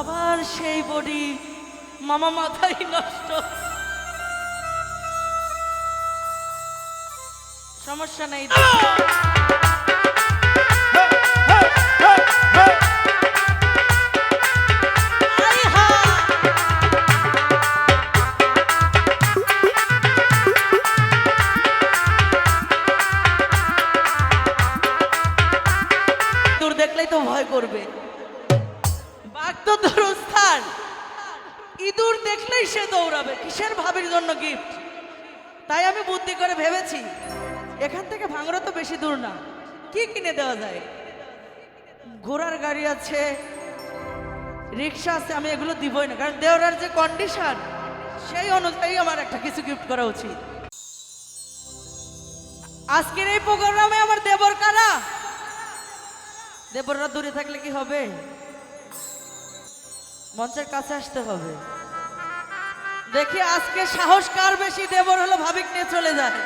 আবার সেই বডি মামা মাথায় নষ্ট। সমস্যা নেই, দেখলেই তো ভয় করবে। বাঘ তো দূরস্থান, ইঁদুর দেখলেই সে দৌড়াবে। কিসের ভাবির জন্য গিফট? তাই আমি বুদ্ধি করে ভেবেছি এখান থেকে ভাঙড়া তো বেশি দূর না, কি কিনে দেওয়া যায়। ঘোড়ার গাড়ি আছে, রিক্সা আছে, আমি এগুলো দিবই না, কারণ দেওয়ার যে কন্ডিশন সেই অনুযায়ী আমার একটা কিছু গিফট করা উচিত। আজকের এই প্রোগ্রামে আমার দেবর কারা? দেবররা দূরে থাকলে কি হবে? মঞ্চের কাছে আসতে হবে। দেখি আজকে সাহস কার বেশি, দেবর হলো ভাবিক নিয়ে চলে যায়।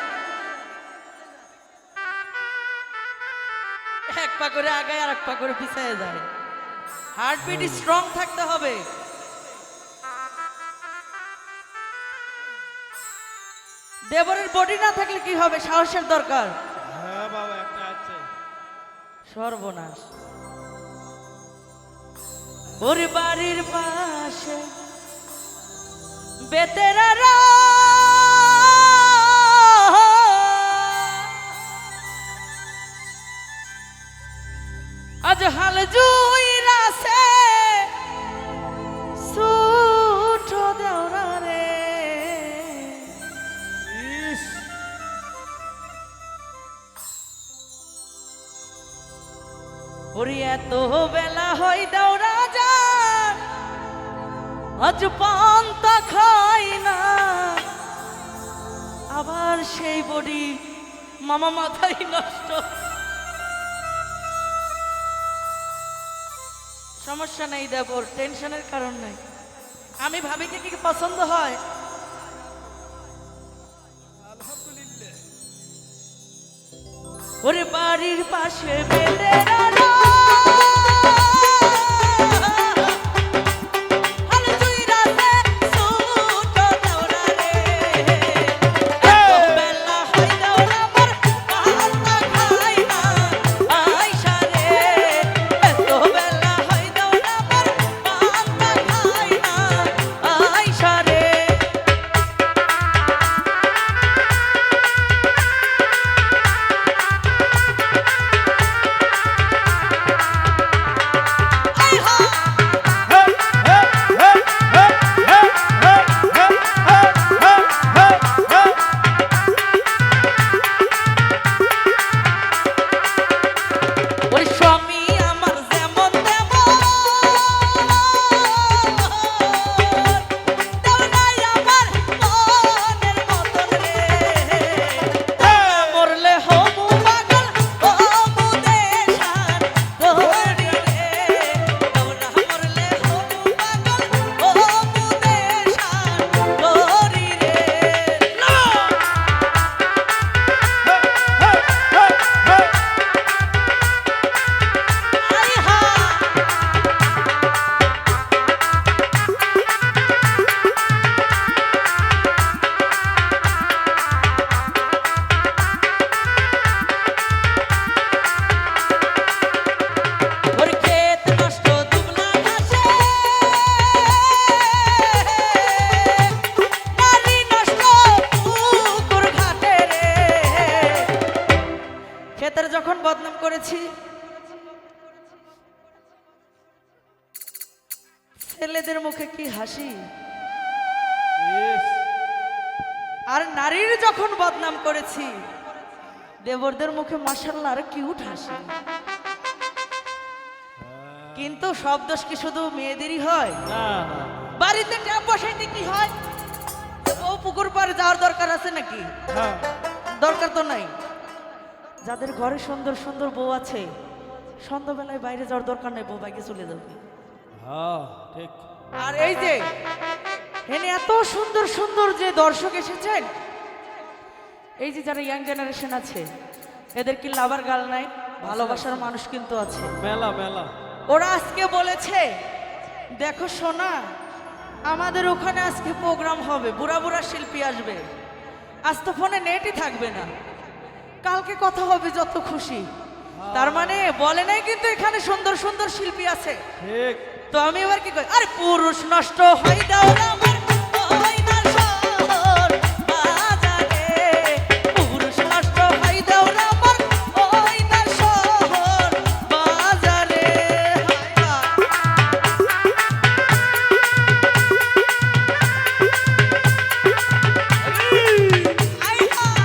এক পা করে আগায় আর এক পা করে পিছিয়ে যায়। হার্টবিট স্ট্রং থাকতে হবে। দেবরের বডি না থাকলে কি হবে? সাহসের দরকার। হ্যাঁ বাবা, একটা আছে। সর্বনাশ। ওর বাড়ির পাশে বেতেরারা আজ হাল জুইরাছে সুঠ দেওরা রে। ইস, ওরে এত বেলা হয় দেওরা যান, আজ পান্তা খাই না। আবার সেই বডি মামা মাথায় নষ্ট। সমস্যা নেই দেবর, টেনশনের কারণ নাই। আমি ভাবিকে কি পছন্দ হয়? আলহামদুলিল্লাহ। ওরে বাড়ির পাশে বেতেরারা যখন বদনাম করেছি, ছেলেদের মুখে কি হাসি, ইস, আর নারীর যখন বদনাম করেছি দেবরদের মুখে মাশাআল্লাহ আর কিউট হাসি। কিন্তু সব দোষ কি শুধু মেয়েদেরই হয়? না না, বাড়িতে ট্যাপ বসাইতে কি হয়? ও পুকুর পাড়ে যাওয়ার দরকার আছে নাকি? হ্যাঁ, দরকার তো নাই। যাদের ঘরে সুন্দর সুন্দর বউ আছে, সন্ধ্যাবেলায় বাইরে যাওয়ার দরকার নাই, বউ বাইকে চলে যাবে। হ্যাঁ ঠিক। আর এই যে এখানে এত সুন্দর সুন্দর যে দর্শক এসেছেন, এই যে যারা ইয়াং জেনারেশন আছে, এদের কি লাভার গাল নাই? ভালোবাসার মানুষ কিন্তু আছে। মেলা মেলা। ওরা আজকে বলেছে দেখো সোনা, আমাদের ওখানে আজকে প্রোগ্রাম হবে, বুড়া বুড়া শিল্পী আসবে। আজ তো ফোনে নেটই থাকবে না, কালকে কথা হবে যত খুশি। তার মানে বলে নাই কিন্তু এখানে সুন্দর সুন্দর শিল্পী আছে। ঠিক। তো আমি এবার কি করি, আরে পুরুষ নষ্ট হয় দাও আমার হয় না শহর বাজারে, পুরুষ নষ্ট হয় দাও আমার হয় না শহর বাজারে। হায় হায়।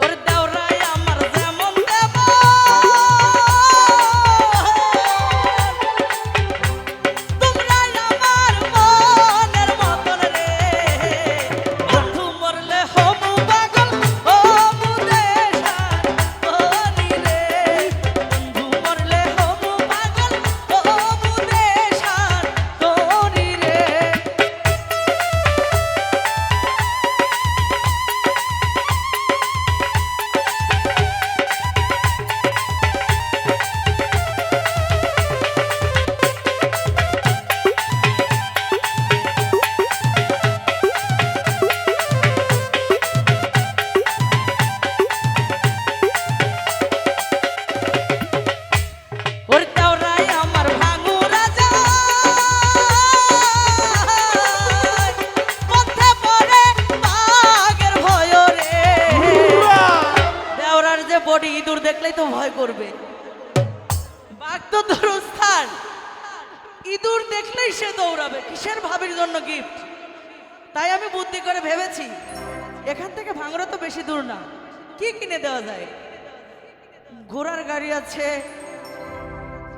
ওরে দেওরাই আমার যেমন দেব, তোমরাই আমার মনের মতন রে। বন্ধু মরলে হমু পাগল হমু দেশার বনি রে, বন্ধু মরলে হমু পাগল হমু দেশার বনি রে। ওরে দেওরাই আমার ভাঙুরা যায়, পথে পড়ে বাঘের ভয় রে। দেওরার যে বডি ইঁদুর দেখলেই তো ভয় করবে। বাঘ তো দূরস্থান, ইঁদুর দেখলেই সে দৌড়াবে। কিসের ভাবির জন্য গিফট? তাই আমি বুদ্ধি করে ভেবেছি এখান থেকে ভাঙড়া তো বেশি দূর না, কি কিনে দেওয়া যায়। ঘোড়ার গাড়ি আছে,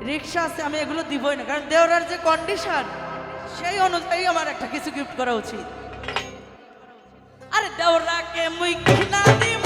রিক্সা আছে, আমি এগুলো দিবই না, কারণ দেওরার যে কন্ডিশন সেই অনুযায়ী আমার একটা কিছু গিফট করা উচিত। আরে দেওরাকে মুই কিনা দিব